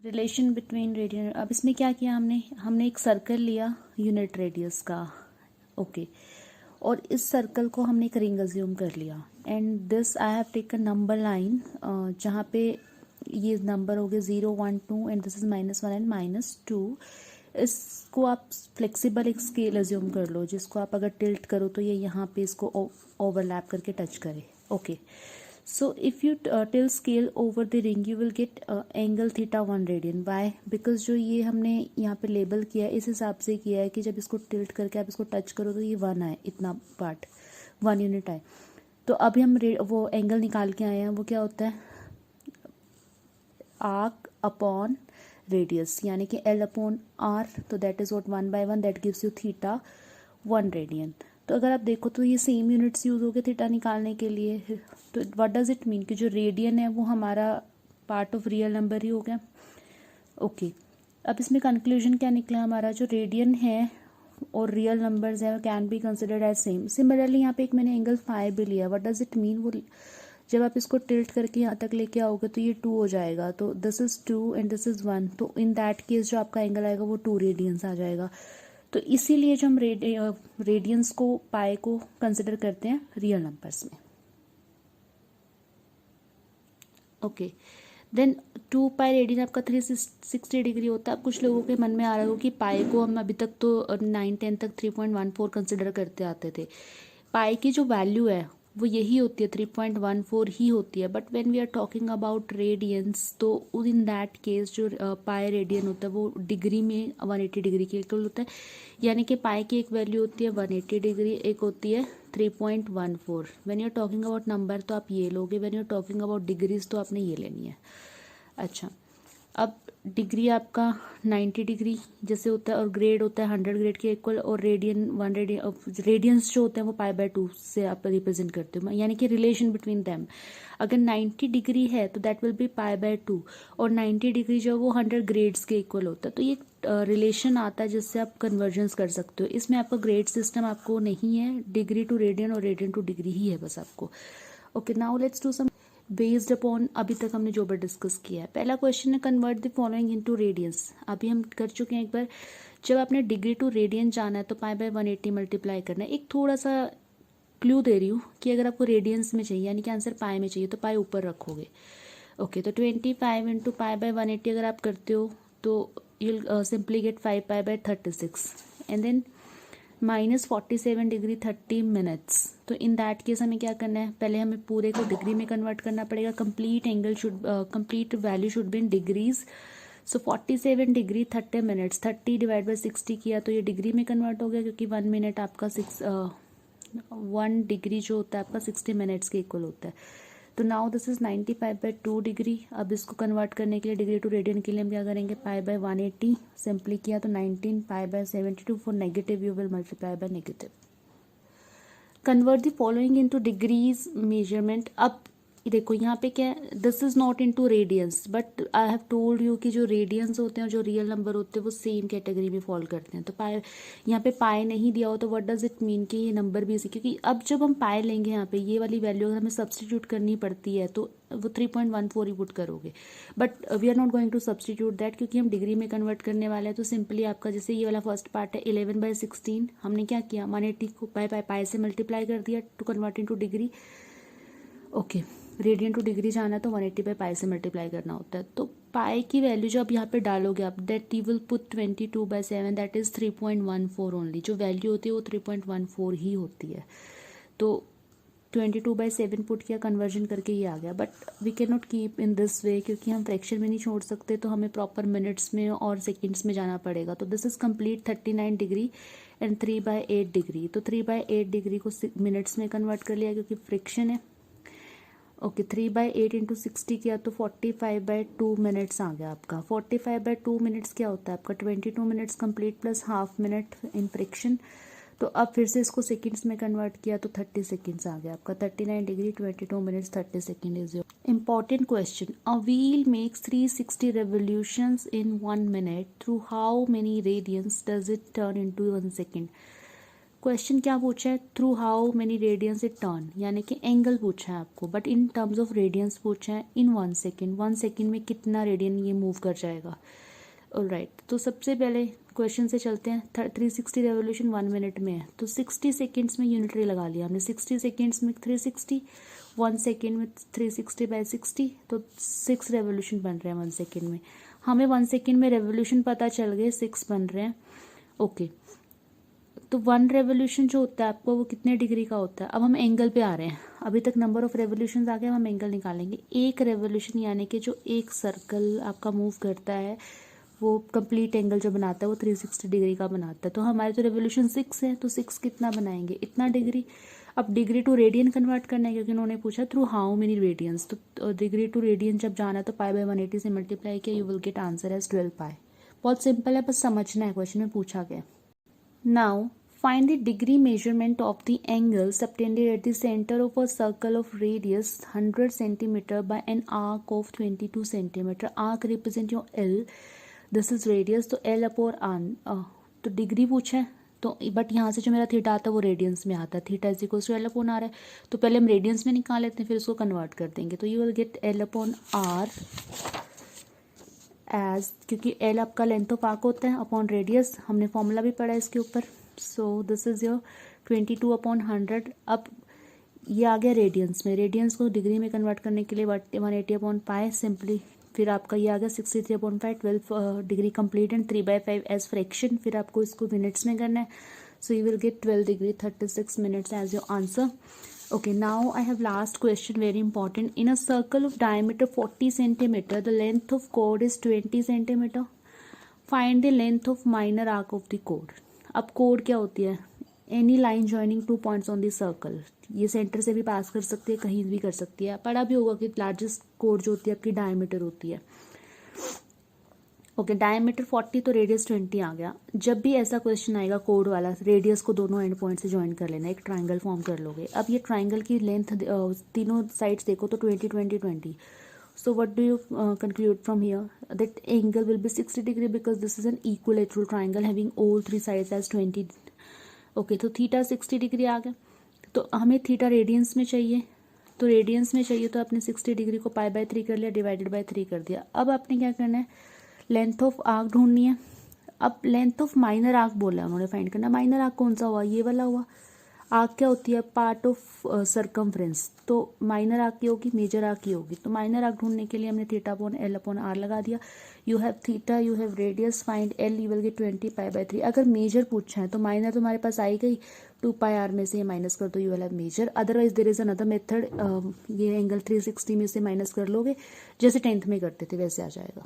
Relation between radian. अब इसमें क्या किया हमने एक सर्कल लिया यूनिट रेडियस का, ओके, और इस सर्कल को हमने एक रिंग अज्यूम कर लिया and this I have taken number line, जहाँ पे ये नंबर हो गए 0 1 2 एंड दिस इज -1 एंड -2। इसको आप फ्लेक्सिबल एक स्केल अज्यूम कर लो, जिसको आप अगर टिल्ट करो तो ये यहाँ पे इसको ओवरलैप करके टच करे, okay. So if you tilt scale over the ring you will get angle theta 1 radian. Why? Because जो ये हमने यहाँ पे लेबल किया है इस हिसाब से किया है कि जब इसको टिल्ट करके आप इसको टच करो तो ये 1 आए, इतना पार्ट 1 यूनिट आए। तो अभी हम वो एंगल निकाल के आए हैं, वो क्या होता है, आर्क अपॉन रेडियस, यानी कि L अपॉन R, तो that is what 1/1, that gives you theta 1 radian. तो अगर आप देखो तो ये सेम यूनिट्स यूज हो गए थीटा निकालने के लिए। तो व्हाट डज इट मीन कि जो रेडियन है वो हमारा पार्ट ऑफ रियल नंबर ही हो गया, ओके। अब इसमें कंक्लूजन क्या निकला हमारा, जो रेडियन है और रियल नंबर्स है can be considered as same. Similarly यहाँ पे एक मैंने एंगल फाई भी लिया, व्हाट डज इट मीन, वो जब आप इसको टिल्ट करके यहाँ तक लेके आओगे तो ये 2 हो जाएगा, तो this is 2 and this is 1, तो इन दैट केस जो आपका एंगल आएगा वो 2 रेडियंस आ जाएगा। तो इसीलिए जो हम रेडियंस को पाई को कंसिडर करते हैं रियल नंबर्स में, ओके। देन 2 पाई रेडियन आपका 360 डिग्री होता है। अब कुछ लोगों के मन में आ रहा हो कि पाई को हम अभी तक तो 9 10 तक 3.14 कंसिडर करते आते थे। पाई की जो वैल्यू है वो यही होती है, 3.14 ही होती है, but when we are talking about radians तो इन दैट केस जो पाई रेडियन होता है वो डिग्री में 180 डिग्री के इक्वल होता है, यानी कि पाई की एक वैल्यू होती है 180 डिग्री, एक होती है 3.14। When you are talking about number तो आप ये लोगे, when you are talking about degrees तो आपने ये लेनी है। अच्छा, अब डिग्री आपका 90 डिग्री जैसे होता है और ग्रेड होता है 100 ग्रेड के इक्वल, और रेडियन 1 रेडियन, रेडियंस जो होते हैं वो π/2 से आप रिप्रेजेंट करते हो, यानी कि रिलेशन बिटवीन दैम। अगर 90 डिग्री है तो दैट विल बी π/2, और 90 डिग्री जो है वो 100 ग्रेड्स के इक्वल होता है। तो ये रिलेशन आता है जिससे आप कन्वर्जेंस कर सकते हो। इसमें आपका ग्रेड सिस्टम आपको नहीं है, डिग्री टू रेडियन और रेडियन टू डिग्री ही है बस आपको, okay. Now let's do some based upon अभी तक हमने जो भी डिस्कस किया है। पहला क्वेश्चन है convert the following into radiance. अभी हम कर चुके हैं एक बार, जब आपने डिग्री टू रेडियन जाना है तो π/180 मल्टीप्लाई करना है। एक थोड़ा सा क्लू दे रही हूँ कि अगर आपको रेडियंस में चाहिए यानी कि आंसर पाई में चाहिए तो पाई ऊपर रखोगे, ओके। तो 25 इंटू π/180 अगर आप करते हो तो you'll simply get 5π/36 and then -47 degree 30 minutes. तो इन दैट केस हमें क्या करना है, पहले हमें पूरे को डिग्री में कन्वर्ट करना पड़ेगा। Complete angle should, complete value should be in degrees. So 47 degree 30 minutes, 30 divide by 60 किया तो ये डिग्री में कन्वर्ट हो गया, क्योंकि 1 मिनट आपका 1 डिग्री जो होता है आपका 60 मिनट्स के इक्वल होता है। तो नाउ दिस इज 95/2 डिग्री। अब इसको कन्वर्ट करने के लिए डिग्री टू रेडियन के लिए हम क्या करेंगे, π/180 सिंपली किया तो 19 π/72, for negative you will multiply by negative. Convert the following into degrees measurement. अब देखो यहाँ पे क्या है, this is not into radians, but I have told you कि जो रेडियंस होते हैं जो रियल नंबर होते हैं वो सेम कैटेगरी में फॉल करते हैं। तो पाई यहाँ पे पाई नहीं दिया हो तो व्हाट डज इट मीन कि ये नंबर भी इसी, क्योंकि अब जब हम पाई लेंगे यहाँ पे ये वाली वैल्यू अगर हमें सब्सटीट्यूट करनी पड़ती है तो वो 3.14 ही पुट करोगे, but we are not going to substitute that क्योंकि हम डिग्री में कन्वर्ट करने वाले हैं। तो सिंपली आपका जैसे ये वाला फर्स्ट पार्ट है 11/16, हमने क्या किया 180 को पाई से मल्टीप्लाई कर दिया to convert into degree, okay. Radian to degree जाना तो 180/पाई से मल्टीप्लाई करना होता है। तो पाई की वैल्यू जो आप यहाँ पे डालोगे आप, that you will put 22/7, that is 3.14 only. जो वैल्यू होती है वो 3.14 ही होती है। तो 22/7 पुट किया, कन्वर्जन करके ये आ गया, but we can not keep in this way क्योंकि हम फ्रैक्शन में नहीं छोड़ सकते, तो हमें प्रॉपर मिनट्स में और सेकेंड्स में जाना पड़ेगा। तो this is complete 39 degree and 3/8 degree. तो 3/8 डिग्री को मिनट्स में कन्वर्ट कर लिया क्योंकि फ्रिक्शन है, ओके। 3/8 इंटू 60 किया तो 45/2 मिनट्स आ गया आपका। 45/2 मिनट्स क्या होता है आपका, 22 minutes complete plus half minute in friction. तो अब फिर से इसको सेकंड्स में कन्वर्ट किया तो 30 सेकंड्स आ गया आपका। 39 degree 22 minutes 30 second is your important question. A wheel makes 360 revolutions in 1 minute. Through how many radians does it turn into 1 second? Question क्या पूछा है, through how many radians it turn, यानी कि angle पूछा है आपको, but in terms of radians पूछा है इन 1 सेकेंड, 1 सेकेंड में कितना रेडियन ये मूव कर जाएगा। ऑलराइट, तो सबसे पहले क्वेश्चन से चलते हैं। 360 रेवोल्यूशन 1 मिनट में है, तो 60 सेकेंड्स में यूनिटरी लगा लिया हमने। 60 सेकेंड्स में 360, 1 सेकेंड में 360 बाई 60, तो 6 रेवोल्यूशन बन रहे हैं 1 सेकेंड में। हमें 1 सेकेंड में रेवोल्यूशन पता चल गए 6 बन रहे हैं। ओके, तो 1 रेवोल्यूशन जो होता है आपको वो कितने डिग्री का होता है। अब हम एंगल पे आ रहे हैं, अभी तक नंबर ऑफ रेवोल्यूशन आ गए, हम एंगल निकालेंगे। एक रेवोल्यूशन यानी कि जो एक सर्कल आपका मूव करता है वो कंप्लीट एंगल जो बनाता है वो 360 डिग्री का बनाता है। तो हमारे तो रेवोल्यूशन 6 है, तो 6 कितना बनाएंगे, इतना डिग्री। अब डिग्री टू रेडियन कन्वर्ट करना है क्योंकि उन्होंने पूछा थ्रू हाउ मेनी रेडियंस, तो डिग्री टू रेडियन जब जाना है तो पाई बाय 180 से मल्टीप्लाई किया, you will get answer as 12 pi. बहुत सिंपल है, बस समझना है, क्वेश्चन में पूछा गया। Now find the degree measurement of the angle subtended at the center of a circle of radius 100 cm by an arc of 22 cm. Arc represent your L, this is radius, तो L upon R, तो degree पूछा है, तो but यहाँ से जो मेरा theta आता है वो रेडियंस में आता है। Theta is equal to L upon R है, तो पहले हम रेडियंस में निकाल लेते हैं फिर उसको कन्वर्ट कर देंगे। तो you will get L upon R as, क्योंकि L आपका लेंथ ऑफ आर्क होता है अपॉन रेडियस, हमने फॉर्मूला भी पढ़ा है इसके ऊपर। So this is your 22 upon 100। अब ये आ गया रेडियंस में, रेडियंस को डिग्री में कन्वर्ट करने के लिए 180 अपॉन पाई सिंपली, फिर आपका ये आ गया 63 upon 5, 12 degree complete and 3/5 as fraction, फिर आपको इसको मिनट्स में करना है। So you will get 12 degree 36 minutes as your answer. Okay, now I have last question, very important. In a circle of diameter 40 centimeter, the length of chord is 20 centimeter. Find the length of minor arc of the chord. अब chord क्या होती है, any line joining 2 points on the circle. ये centre से भी पास कर सकती है, कहीं भी कर सकती है। पढ़ा भी होगा कि लार्जेस्ट chord जो होती है आपकी डायमीटर होती है। ओके, डायमीटर 40 तो रेडियस 20 आ गया। जब भी ऐसा क्वेश्चन आएगा कोड वाला, रेडियस को दोनों एंड पॉइंट से ज्वाइन कर लेना, एक ट्राइंगल फॉर्म कर लोगे। अब ये ट्राइंगल की लेंथ तीनों साइड्स देखो तो 20 20 20। So what do you conclude from here, that angle will be 60 degree because this is an equilateral triangle having all 3 sides as 20। Okay, तो थीटा 60 डिग्री आ गया। तो हमें थीटा रेडियंस में चाहिए, तो रेडियंस में चाहिए तो आपने 60 डिग्री को पाई बाय 3 कर लिया, डिवाइडेड बाय 3 कर दिया। अब आपने क्या करना है, लेंथ ऑफ आर्क ढूंढनी है। अब लेंथ ऑफ माइनर आर्क बोला है उन्होंने फाइंड करना। माइनर आर्क कौन सा हुआ, ये वाला हुआ। आर्क क्या होती है, पार्ट ऑफ सरकमफ्रेंस, तो माइनर आर्क की होगी, मेजर आर्क की होगी। तो माइनर आर्क ढूंढने के लिए हमने theta upon L upon R लगा दिया। You have theta, you have radius, find L, you will gate 20 pi by 3। अगर मेजर पूछा है तो माइनर तुम्हारे पास आई गई, 2 पाई R में से ये माइनस कर दो, you will have major. Otherwise there is another method, ये एंगल 360 में से माइनस कर लोगे, जैसे 10th में करते थे वैसे आ जाएगा।